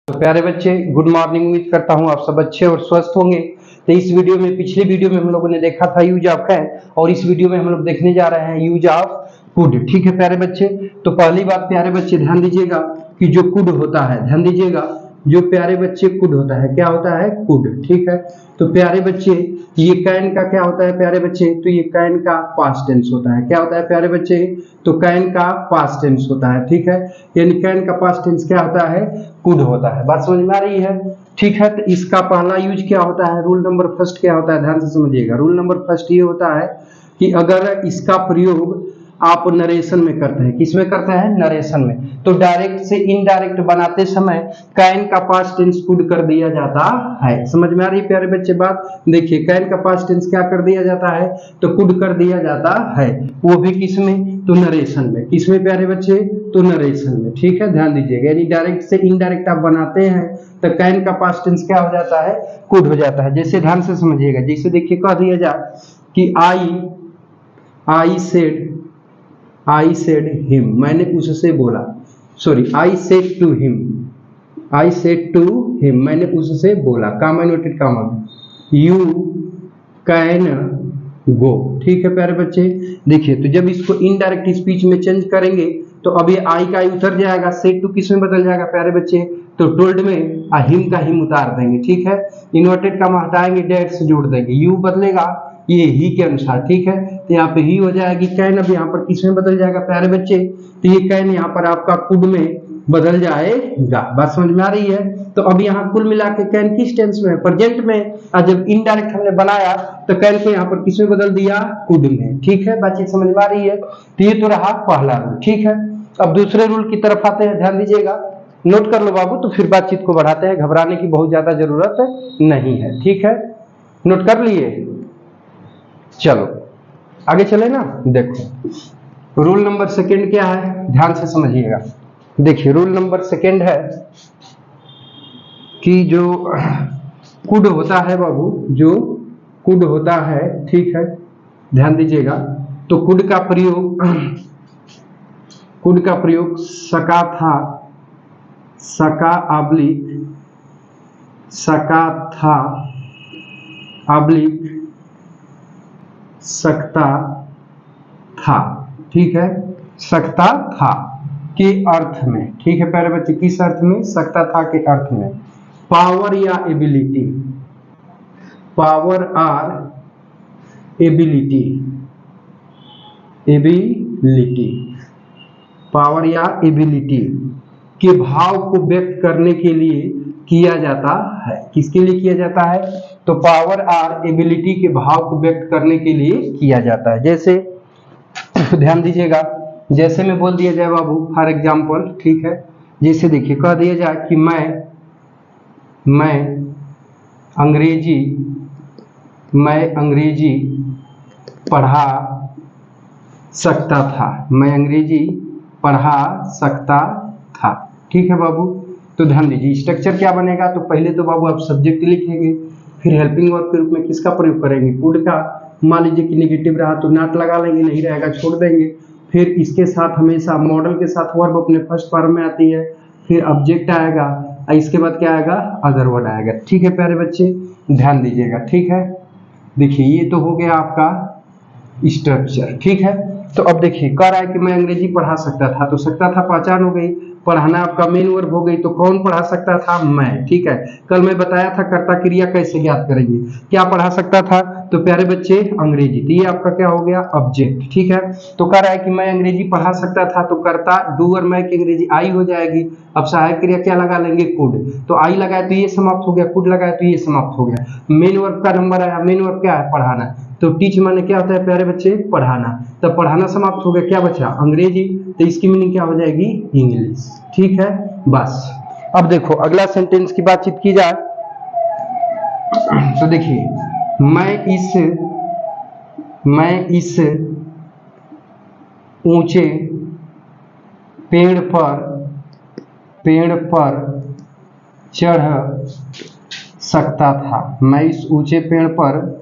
तो प्यारे बच्चे, गुड मॉर्निंग। उम्मीद करता हूँ आप सब अच्छे और स्वस्थ होंगे। तो इस वीडियो में, पिछले वीडियो में हम लोगों ने देखा था यूज ऑफ कैन, और इस वीडियो में हम लोग देखने जा रहे हैं यूज ऑफ कुड। ठीक है प्यारे बच्चे, तो पहली बात प्यारे बच्चे ध्यान दीजिएगा कि जो कुड होता है, ध्यान दीजिएगा, जो प्यारे बच्चे कुड होता है, क्या होता है? कुड। ठीक है, तो प्यारे बच्चे ये कैन का क्या होता है प्यारे बच्चे? तो ये कैन का पास्ट टेंस होता है। क्या होता है प्यारे बच्चे? तो कैन का पास्ट टेंस होता है। ठीक है, यानी कैन का पास्ट टेंस क्या होता है? कुड होता है। बात समझ में आ रही है? ठीक है, तो इसका पहला यूज क्या होता है? रूल नंबर फर्स्ट क्या होता है? ध्यान से समझिएगा। रूल नंबर फर्स्ट ये होता है कि अगर इसका प्रयोग आप नरेशन में करते हैं, किस में करते हैं? नरेशन में, तो डायरेक्ट से इनडायरेक्ट बनाते समय कैन का पास्ट टेंस कुड कर दिया जाता है। समझ में आ रही है प्यारे बच्चे बात? देखिए, कैन का पास्ट टेंस क्या कर दिया जाता है? तो कुड कर दिया जाता है, वो भी किस में? तो नरेशन में। किस में प्यारे बच्चे? तो नरेशन में। ठीक है, ध्यान दीजिएगा, यानी डायरेक्ट से इनडायरेक्ट आप बनाते हैं तो कैन का पास्ट टेंस क्या हो जाता है? कुड हो जाता है। जैसे ध्यान से समझिएगा, जैसे देखिए कह दिया जाए कि आई सेड हिम, मैंने उससे बोला। Sorry, I said to him, मैंने उससे बोला। Comma noted comma, you can go. ठीक है प्यारे बच्चे, देखिए, तो जब इसको इनडायरेक्ट स्पीच में चेंज करेंगे तो अभी आई का आई उतर जाएगा, सेड टू किस में बदल जाएगा प्यारे बच्चे? तो टोल्ड में हिम का हिम उतार देंगे। ठीक है, इन्वर्टेड कामा हटाएंगे, डेट से जोड़ देंगे, यू बदलेगा ये ही के अनुसार। ठीक है, तो यहाँ पे ही हो जाएगी। कैन अब यहाँ पर किस में बदल जाएगा प्यारे बच्चे? तो ये कैन यहाँ पर आपका कुड में बदल जाएगा। बात समझ में आ रही है? तो अब यहाँ कुल मिला के कैन किस टेंस में है? प्रेजेंट में। और जब इनडायरेक्ट हमने बनाया तो कैन को यहाँ पर किस में बदल दिया? कुड में। ठीक है, बातचीत समझ में आ रही है? तो ये तो रहा पहला रूल। ठीक है, अब दूसरे रूल की तरफ आते हैं। ध्यान दीजिएगा, नोट कर लो बाबू, तो फिर बातचीत को बढ़ाते हैं। घबराने की बहुत ज्यादा जरूरत नहीं है। ठीक है, नोट कर लिए? चलो आगे चले ना। देखो, रूल नंबर सेकंड क्या है? ध्यान से समझिएगा। देखिए, रूल नंबर सेकंड है कि जो कुड होता है बाबू, जो कुड होता है, ठीक है, ध्यान दीजिएगा, तो कुड का प्रयोग सका था, सकता था। ठीक है, सकता था के अर्थ में। ठीक है प्यारे बच्चे, किस अर्थ में? सकता था के अर्थ में। पावर या एबिलिटी, पावर और एबिलिटी, पावर या एबिलिटी के भाव को व्यक्त करने के लिए किया जाता है। किसके लिए किया जाता है? तो पावर और एबिलिटी के भाव को व्यक्त करने के लिए किया जाता है। जैसे ध्यान दीजिएगा, जैसे में बोल दिया जाए बाबू, फॉर एग्जाम्पल, ठीक है, जैसे देखिए कह दिया जाए कि मैं अंग्रेजी पढ़ा सकता था। मैं अंग्रेजी पढ़ा सकता था। ठीक है बाबू, तो ध्यान दीजिए, स्ट्रक्चर क्या बनेगा? तो पहले तो बाबू आप सब्जेक्ट लिखेंगे, फिर हेल्पिंग वर्ब के रूप में किसका प्रयोग करेंगे? कुड का। मान लीजिए कि नेगेटिव रहा तो नॉट लगा लेंगे, नहीं रहेगा छोड़ देंगे। फिर इसके साथ हमेशा मॉडल के साथ वर्ब अपने फर्स्ट फॉर्म में आती है, फिर ऑब्जेक्ट आएगा, इसके बाद क्या आएगा? अदर वर्ड आएगा। ठीक है प्यारे बच्चे, ध्यान दीजिएगा। ठीक है, देखिए ये तो हो गया आपका स्ट्रक्चर। ठीक है, तो अब देखिए कह रहा है कि मैं अंग्रेजी पढ़ा सकता था, तो सकता था पहचान हो गई, पढ़ाना आपका मेन वर्ब हो गई, तो कौन पढ़ा सकता था? मैं। ठीक है, कल मैं बताया था कर्ता क्रिया कैसे ज्ञात करेंगे। क्या पढ़ा सकता था? तो प्यारे बच्चे अंग्रेजी, तो ये आपका क्या हो गया? ऑब्जेक्ट। ठीक है, तो कह रहा है कि मैं अंग्रेजी पढ़ा सकता था, तो कर्ता डूअर मैं की अंग्रेजी आई हो जाएगी। अब सहायक क्रिया क्या लगा लेंगे? कुड। तो आई लगाए तो ये समाप्त हो गया, कुड लगाए तो ये समाप्त हो गया। मेन वर्ब का नंबर आया, मेन वर्ब क्या है? पढ़ाना। तो टीच माने क्या होता है प्यारे बच्चे? पढ़ाना। तब पढ़ाना समाप्त हो गया, क्या बचा? अंग्रेजी, तो इसकी मीनिंग क्या हो जाएगी? इंग्लिश। ठीक है, बस। अब देखो अगला सेंटेंस की बातचीत की जाए तो देखिए, मैं इस ऊंचे पेड़ पर चढ़ सकता था। मैं इस ऊंचे पेड़ पर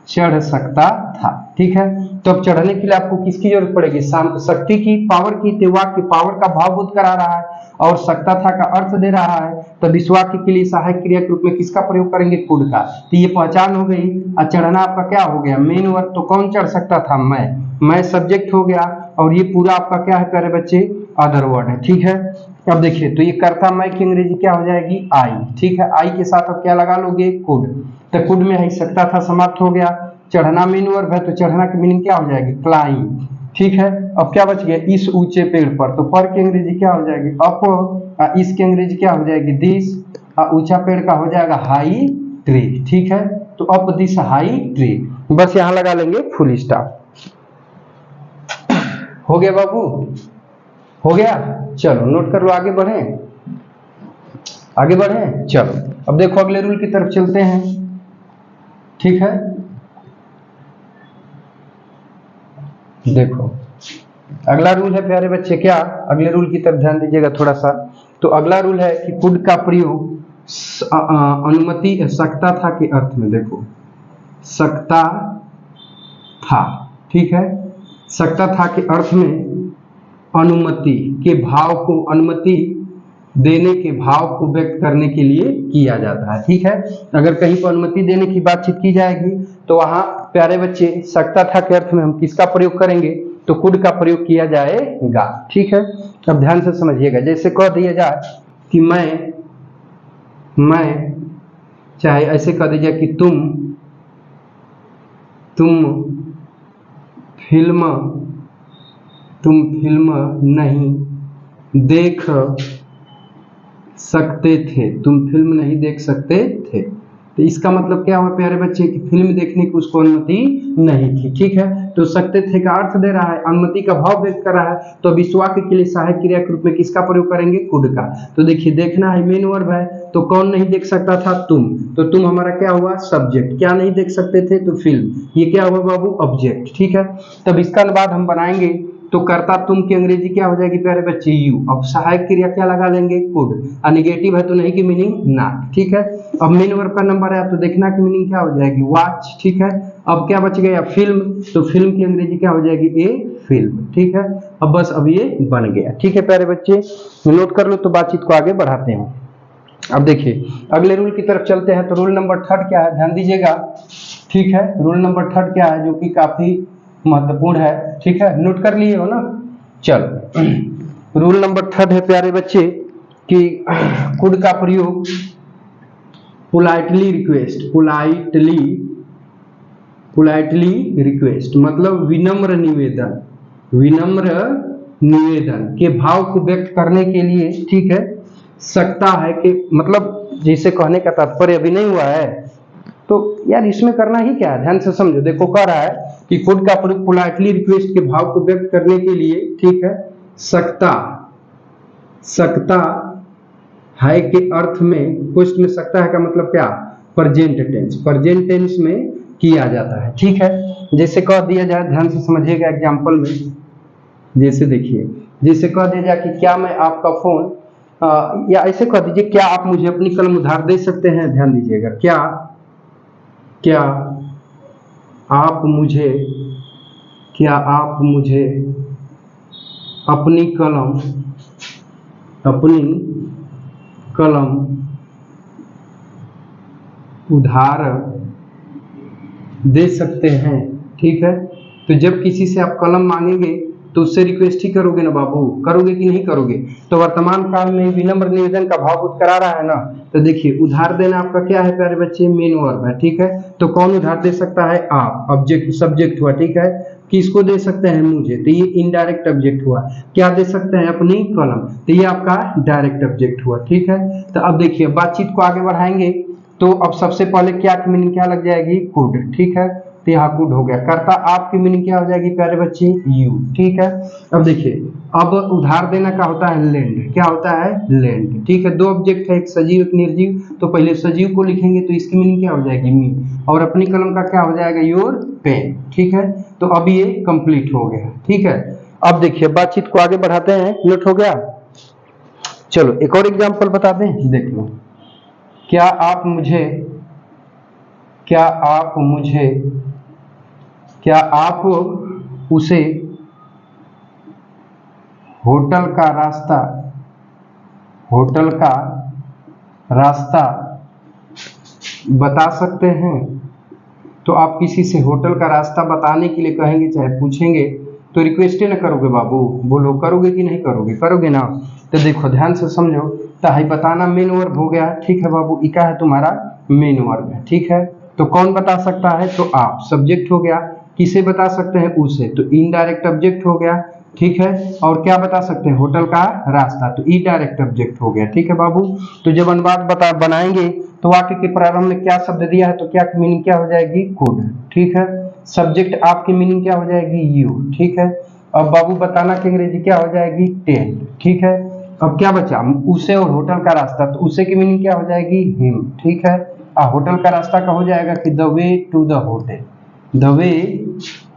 चढ़ सकता था। ठीक है। तो अब चढ़ने के लिए आपको किसकी जरूरत पड़ेगी? शक्ति की, पावर की। तो वाक्य पावर का भाव बोध करा रहा है और सकता था का अर्थ दे रहा है, तो इस वाक्य के लिए सहायक क्रिया के रूप में किसका प्रयोग करेंगे? कुड का। तो ये पहचान हो गई। और चढ़ना आपका क्या हो गया? Main verb. तो कौन चढ़ सकता था? मैं सब्जेक्ट हो गया और ये पूरा आपका क्या है प्यारे बच्चे? अदर वर्ड है, ठीक है। अब देखिए, तो ये कर्ता मैं की अंग्रेजी क्या हो जाएगी? आई, ठीक है। आई के साथ अब क्या लगा लोगे? कुड। तो कुड में ही सकता था समाप्त हो गया। चढ़ना मेन वर्ब है, तो चढ़ना की मीनिंग क्या हो जाएगी? क्लाइंब, ठीक है। अब क्या बच गया? इस ऊंचे पेड़ पर। तो पर की अंग्रेजी क्या हो जाएगी? अप। इसकी अंग्रेजी क्या हो जाएगी? दिस। ऊंचा पेड़ का हो जाएगा हाई ट्री, ठीक है। तो अप दिस हाई ट्री। बस यहां लगा लेंगे फुल स्टॉप। हो गया बाबू? हो गया? चलो नोट कर लो, आगे बढ़े, आगे बढ़े। चलो अब देखो अगले रूल की तरफ चलते हैं, ठीक है। देखो अगला रूल है प्यारे बच्चे, क्या? अगले रूल की तरफ ध्यान दीजिएगा थोड़ा सा। तो अगला रूल है कि कुड का प्रयोग अनुमति सकता था के अर्थ में। देखो सकता था, ठीक है। सकता था के अर्थ में अनुमति के भाव को, अनुमति देने के भाव को व्यक्त करने के लिए किया जाता है, ठीक है। अगर कहीं पर अनुमति देने की बातचीत की जाएगी तो वहां प्यारे बच्चे सकता था के अर्थ में हम किसका प्रयोग करेंगे? तो कुड का प्रयोग किया जाएगा, ठीक है। अब ध्यान से समझिएगा। जैसे कह दिया जाए कि मैं, चाहे ऐसे कह दीजिए कि तुम फिल्म नहीं देख सकते थे, तुम फिल्म नहीं देख सकते थे। तो इसका मतलब क्या हुआ प्यारे बच्चे? कि फिल्म देखने की उसको अनुमति नहीं थी, ठीक है। तो सकते थे का अर्थ दे रहा है, अनुमति का भाव व्यक्त कर रहा है। तो अब इस वाक्य के लिए सहायक क्रिया के रूप में किसका प्रयोग करेंगे? कुड का। तो देखिए देखना है मेन वर्ब है, तो कौन नहीं देख सकता था? तुम। तो तुम हमारा क्या हुआ? सब्जेक्ट। क्या नहीं देख सकते थे? तो फिल्म। ये क्या हुआ बाबू? ऑब्जेक्ट, ठीक है। तब इसका बाद हम बनाएंगे तो कर्ता तुम की अंग्रेजी क्या हो जाएगी प्यारे बच्चे? यू। अब सहायक क्रिया क्या लगा लेंगे? कुड। नेगेटिव है तो नहीं की मीनिंग नॉट, ठीक है। अब मेन वर्ब का नंबर है तो देखना की मीनिंग क्या हो जाएगी? वॉच, ठीक है। अब क्या बच गया? फिल्म। तो फिल्म की अंग्रेजी क्या हो जाएगी? ए फिल्म, ठीक है। अब बस अब ये बन गया, ठीक है प्यारे बच्चे। नोट कर लो तो बातचीत को आगे बढ़ाते हैं। अब देखिए अगले रूल की तरफ चलते हैं। तो रूल नंबर 3 क्या है? ध्यान दीजिएगा, ठीक है। रूल नंबर 3 क्या है? जो कि काफी महत्वपूर्ण है, ठीक है। नोट कर लिए हो ना? चलो रूल नंबर 3 है प्यारे बच्चे कि कुड का प्रयोग पोलाइटली रिक्वेस्ट मतलब विनम्र निवेदन के भाव को व्यक्त करने के लिए, ठीक है। सकता है कि मतलब जिसे कहने का तात्पर्य अभी नहीं हुआ है तो यार इसमें करना ही क्या है? ध्यान से समझो। देखो कह रहा है कि कुड का प्रयोग पोलाइटली रिक्वेस्ट के भाव को व्यक्त करने के लिए, ठीक है, सकता है के अर्थ में, क्वेश्चन में सकता है का मतलब क्या? प्रेजेंट टेंस में किया जाता है, ठीक है। जैसे कह दिया जाए, ध्यान से समझिएगा एग्जाम्पल में। जैसे देखिए, जैसे कह दिया जाए कि क्या मैं आपका फोन, या ऐसे कह दीजिए क्या आप मुझे अपनी कलम उधार दे सकते हैं? ध्यान दीजिएगा, क्या आप मुझे अपनी कलम उधार दे सकते हैं, ठीक है। तो जब किसी से आप कलम मांगेंगे तो उससे रिक्वेस्ट ही करोगे ना बाबू, करोगे कि नहीं करोगे? तो वर्तमान काल में विनम्र निवेदन का भाव बोध करा रहा है ना। तो देखिए उधार देना आपका क्या है प्यारे बच्चे? मेन वर्ब है, ठीक है। तो कौन उधार दे सकता है? आप। ऑब्जेक्ट सब्जेक्ट हुआ, ठीक है। किसको दे सकते हैं? मुझे। तो ये इनडायरेक्ट ऑब्जेक्ट हुआ। क्या दे सकते हैं? अपनी कलम। तो ये आपका डायरेक्ट ऑब्जेक्ट हुआ, ठीक है। तो अब देखिए बातचीत को आगे बढ़ाएंगे तो अब सबसे पहले क्या की मीनिंग क्या लग जाएगी? कुड, ठीक है। तो यहाँ कुड हो गया। कर्ता आपकी मीनिंग क्या हो जाएगी प्यारे बच्चे? यू, ठीक है। अब देखिए अब उधार देना का होता है लेंड। क्या होता है? लेंड, ठीक है। दो ऑब्जेक्ट है, एक सजीव एक निर्जीव। तो पहले सजीव को लिखेंगे तो इसकी मीनिंग क्या हो जाएगी? मी। और अपनी कलम का क्या हो जाएगा? योर पेन, ठीक है। तो अब ये कंप्लीट हो गया, ठीक है। अब देखिए बातचीत को आगे बढ़ाते हैं। नोट हो गया? चलो एक और एग्जाम्पल बता दें, देख लो। क्या आप मुझे क्या आप उसे होटल का रास्ता बता सकते हैं? तो आप किसी से होटल का रास्ता बताने के लिए कहेंगे चाहे पूछेंगे तो रिक्वेस्ट ही ना करोगे बाबू, बोलो करोगे कि नहीं करोगे? करोगे ना। तो देखो ध्यान से समझो, तो हाई बताना मेन वर्ब हो गया, ठीक है बाबू, इका है तुम्हारा मेन वर्ब है, ठीक है। तो कौन बता सकता है? तो आप, सब्जेक्ट हो गया। किसे बता सकते हैं? उसे, तो इनडायरेक्ट ऑब्जेक्ट हो गया, ठीक है। और क्या बता सकते हैं? होटल का रास्ता, तो ई डायरेक्ट ऑब्जेक्ट हो गया, ठीक है बाबू। तो जब अनुवाद बनाएंगे तो वाक्य के प्रारंभ में क्या शब्द दिया है तो क्या मीनिंग क्या हो जाएगी? कुड, ठीक है। सब्जेक्ट आपकी मीनिंग क्या हो जाएगी? यू, ठीक है। अब बाबू बताना की अंग्रेजी क्या हो जाएगी? टेल, ठीक है। अब क्या बचा? उसे और होटल का रास्ता, तो उसे की मीनिंग क्या हो जाएगी? हिम, ठीक है। होटल का रास्ता का हो जाएगा कि the way to the hotel, the way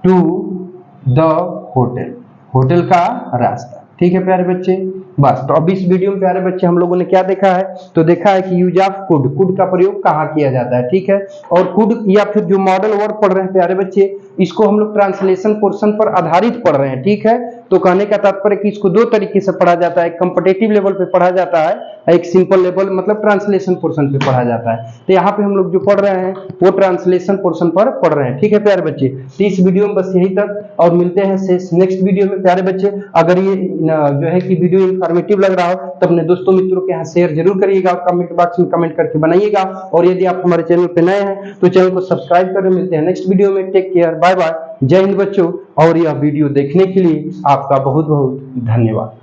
to the hotel, hotel का रास्ता, ठीक है प्यारे बच्चे। बस, तो अब इस वीडियो में प्यारे बच्चे हम लोगों ने क्या देखा है? तो देखा है कि यूज ऑफ कुड, कुड का प्रयोग कहाँ किया जाता है, ठीक है। और कुड या फिर जो मॉडल वर्ड पढ़ रहे हैं प्यारे बच्चे, इसको हम लोग ट्रांसलेशन पोर्शन पर आधारित पढ़ रहे हैं, ठीक है। तो कहने का तात्पर्य कि इसको दो तरीके से पढ़ा जाता है, एक कंपटीटिव लेवल पे पढ़ा जाता है, एक सिंपल लेवल मतलब ट्रांसलेशन पोर्शन पे पढ़ा जाता है। तो यहाँ पे हम लोग जो पढ़ रहे हैं वो ट्रांसलेशन पोर्शन पर पढ़ रहे हैं, ठीक है प्यारे बच्चे। तो इस वीडियो में बस यही तक, और मिलते हैं नेक्स्ट वीडियो में प्यारे बच्चे। अगर ये जो है कि वीडियो इंफॉर्मेटिव लग रहा हो तो अपने दोस्तों मित्रों के यहाँ शेयर जरूर करिएगा और कमेंट बॉक्स में कमेंट करके बनाइएगा। और यदि आप हमारे चैनल पे नए हैं तो चैनल को सब्सक्राइब करें। मिलते हैं नेक्स्ट वीडियो में, टेक केयर, बाय बाय, जय हिंद बच्चों। और यह वीडियो देखने के लिए आपका बहुत बहुत धन्यवाद।